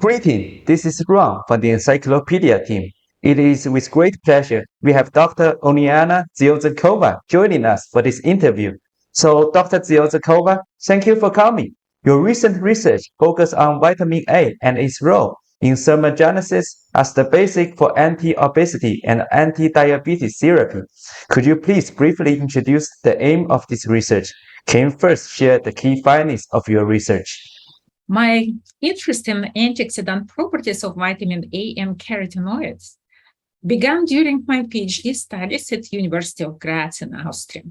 Greeting, this is Ron from the Encyclopedia team. It is with great pleasure we have Dr. Ouliana Ziouzenkova joining us for this interview. So, Dr. Ziouzenkova, thank you for coming. Your recent research focused on vitamin A and its role in thermogenesis as the basic for anti-obesity and anti-diabetes therapy. Could you please briefly introduce the aim of this research? Can you first share the key findings of your research? My interest in antioxidant properties of vitamin A and carotenoids began during my PhD studies at the University of Graz in Austria.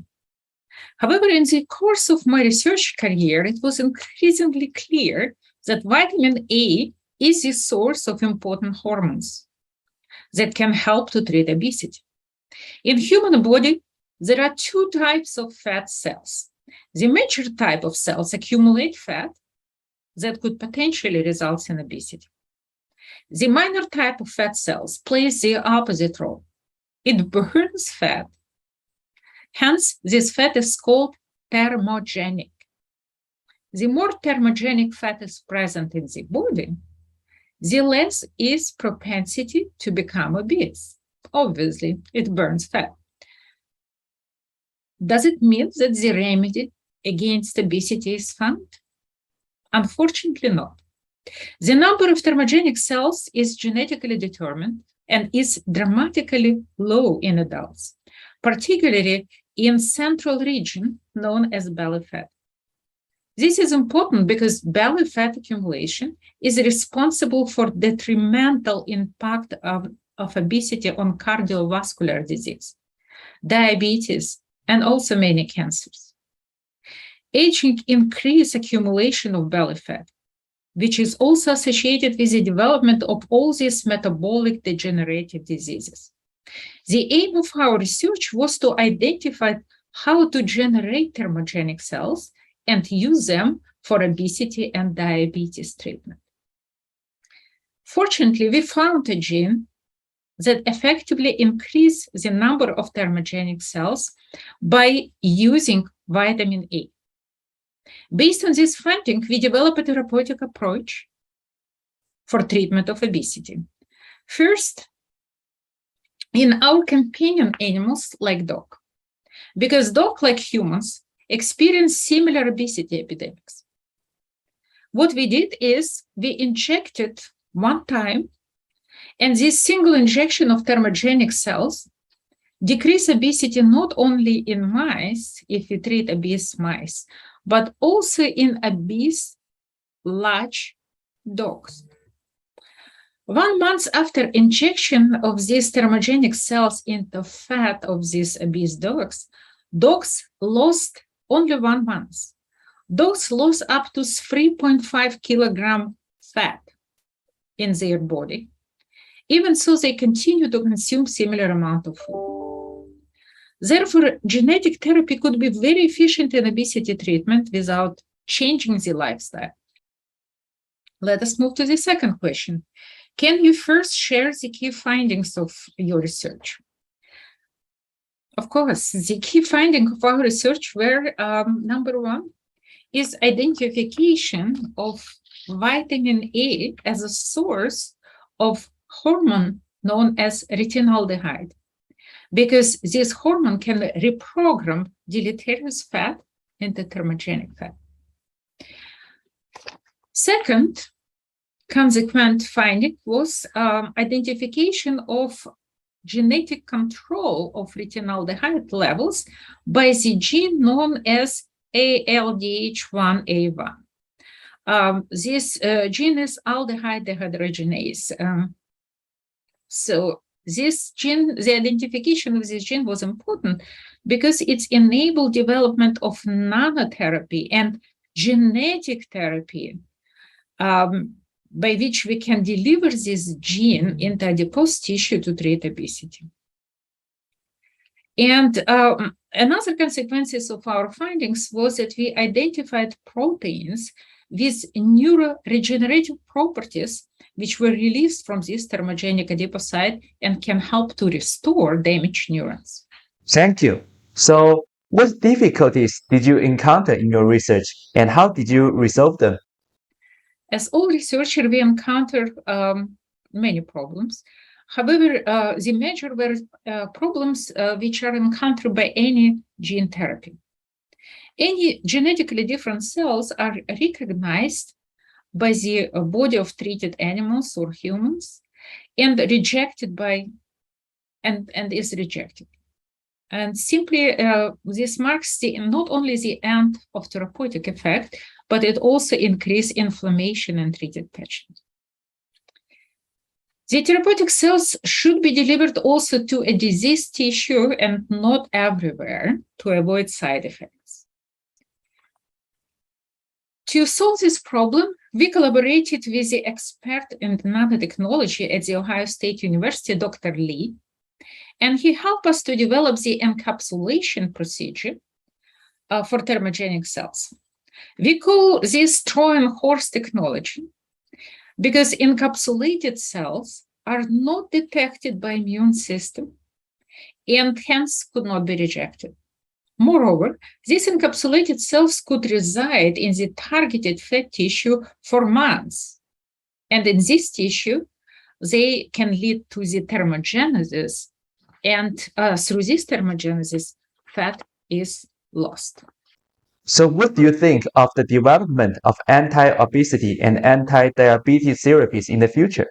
However, in the course of my research career, it was increasingly clear that vitamin A is the source of important hormones that can help to treat obesity. In human body, there are two types of fat cells. The major type of cells accumulate fat that could potentially result in obesity. The minor type of fat cells plays the opposite role. It burns fat. Hence, this fat is called thermogenic. The more thermogenic fat is present in the body, the less is propensity to become obese. Obviously, it burns fat. Does it mean that the remedy against obesity is found? Unfortunately not. The number of thermogenic cells is genetically determined and is dramatically low in adults, particularly in central region known as belly fat. This is important because belly fat accumulation is responsible for detrimental impact of obesity on cardiovascular disease, diabetes, and also many cancers. Aging increases accumulation of belly fat, which is also associated with the development of all these metabolic degenerative diseases. The aim of our research was to identify how to generate thermogenic cells and use them for obesity and diabetes treatment. Fortunately, we found a gene that effectively increases the number of thermogenic cells by using vitamin A. Based on this finding, we developed a therapeutic approach for treatment of obesity. First, in our companion animals like dog, because dogs, like humans, experience similar obesity epidemics. What we did is we injected one time, and this single injection of thermogenic cells decrease obesity not only in mice, if we treat obese mice, but also in obese large dogs. 1 month after injection of these thermogenic cells into fat of these obese dogs, dogs lost only 1 month. Dogs lost up to 3.5 kilogram fat in their body, even so they continue to consume similar amount of food. Therefore, genetic therapy could be very efficient in obesity treatment without changing the lifestyle. Let us move to the second question. Can you first share the key findings of your research? Of course, the key findings of our research were, number one, is identification of vitamin A as a source of hormone known as retinaldehyde, because this hormone can reprogram deleterious fat into thermogenic fat. Second consequent finding was identification of genetic control of retinaldehyde levels by the gene known as ALDH1A1. This gene is aldehyde dehydrogenase. So this gene, the identification of this gene was important because it's enabled development of nanotherapy and genetic therapy by which we can deliver this gene into adipose tissue to treat obesity. And another consequences of our findings was that we identified proteins with neuroregenerative properties which were released from this thermogenic adipocyte and can help to restore damaged neurons. Thank you. So, what difficulties did you encounter in your research and how did you resolve them? As all researchers, we encounter many problems. However, the major problems which are encountered by any gene therapy. Any genetically different cells are recognized by the body of treated animals or humans and rejected by and is rejected. And simply, this marks not only the end of therapeutic effect, but it also increases inflammation in treated patients. The therapeutic cells should be delivered also to a diseased tissue and not everywhere to avoid side effects. To solve this problem, we collaborated with the expert in nanotechnology at The Ohio State University, Dr. Lee, and he helped us to develop the encapsulation procedure for thermogenic cells. We call this Trojan horse technology because encapsulated cells are not detected by immune system and hence could not be rejected. Moreover, these encapsulated cells could reside in the targeted fat tissue for months. And in this tissue, they can lead to the thermogenesis, and through this thermogenesis, fat is lost. So what do you think of the development of anti-obesity and anti-diabetes therapies in the future?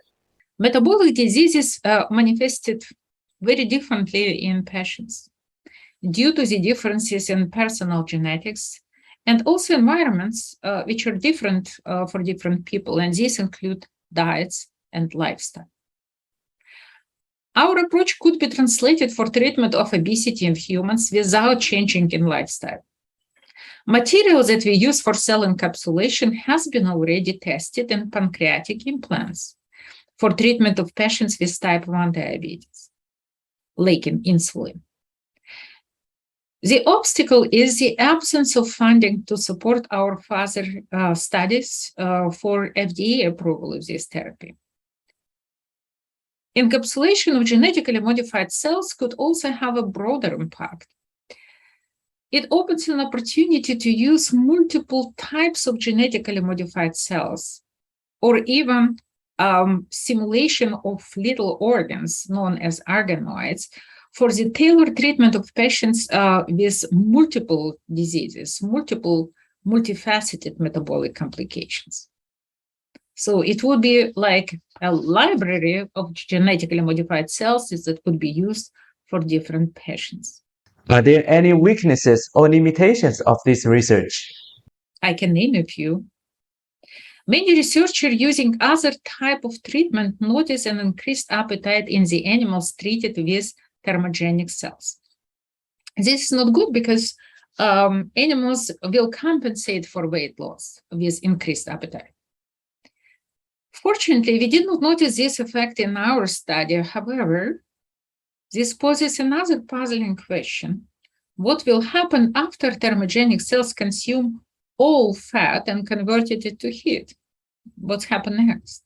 Metabolic diseases manifested very differently in patients due to the differences in personal genetics and also environments which are different for different people, and these include diets and lifestyle. Our approach could be translated for treatment of obesity in humans without changing in lifestyle. Material that we use for cell encapsulation has been already tested in pancreatic implants for treatment of patients with type 1 diabetes, lacking insulin. The obstacle is the absence of funding to support our further studies for FDA approval of this therapy. Encapsulation of genetically modified cells could also have a broader impact. It opens an opportunity to use multiple types of genetically modified cells, or even simulation of little organs known as organoids for the tailored treatment of patients with multiple diseases, multifaceted metabolic complications. So it would be like a library of genetically modified cells that could be used for different patients. Are there any weaknesses or limitations of this research? I can name a few. Many researchers using other type of treatment notice an increased appetite in the animals treated with thermogenic cells. This is not good because animals will compensate for weight loss with increased appetite. Fortunately, we did not notice this effect in our study. However, this poses another puzzling question. What will happen after thermogenic cells consume all fat and converted it to heat? What's happened next?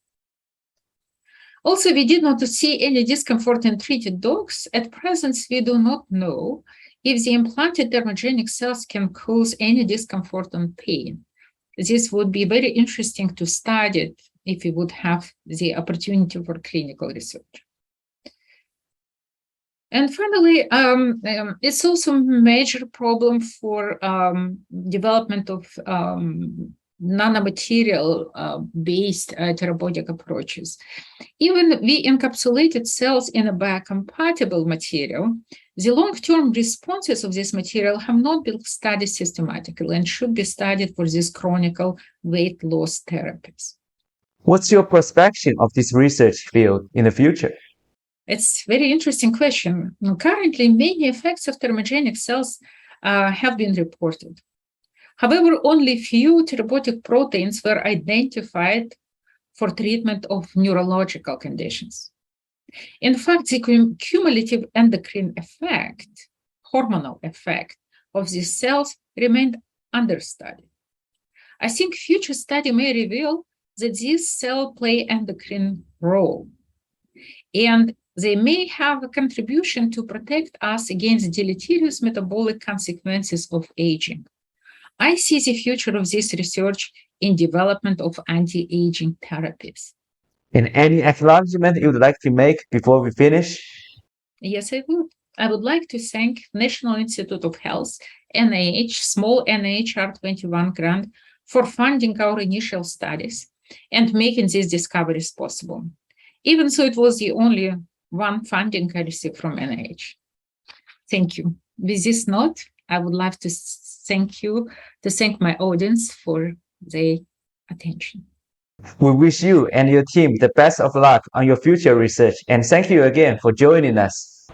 Also, we did not see any discomfort in treated dogs. At present, we do not know if the implanted thermogenic cells can cause any discomfort and pain. This would be very interesting to study if we would have the opportunity for clinical research. And finally, it's also a major problem for development of nanomaterial-based therapeutic approaches. Even we encapsulated cells in a biocompatible material, the long-term responses of this material have not been studied systematically and should be studied for these chronic weight loss therapies. What's your perspective of this research field in the future? It's a very interesting question. Currently, many effects of thermogenic cells have been reported. However, only few therapeutic proteins were identified for treatment of neurological conditions. In fact, the cumulative endocrine effect, hormonal effect of these cells remained understudied. I think future study may reveal that these cells play endocrine role, and they may have a contribution to protect us against deleterious metabolic consequences of aging. I see the future of this research in development of anti-aging therapies. And any acknowledgement you would like to make before we finish? Yes, I would. I would like to thank National Institute of Health, NIH, small NIH R21 grant for funding our initial studies and making these discoveries possible, even though it was the only one funding I received from NIH. Thank you. With this note, I would like to thank my audience for their attention. We wish you and your team the best of luck on your future research, and thank you again for joining us.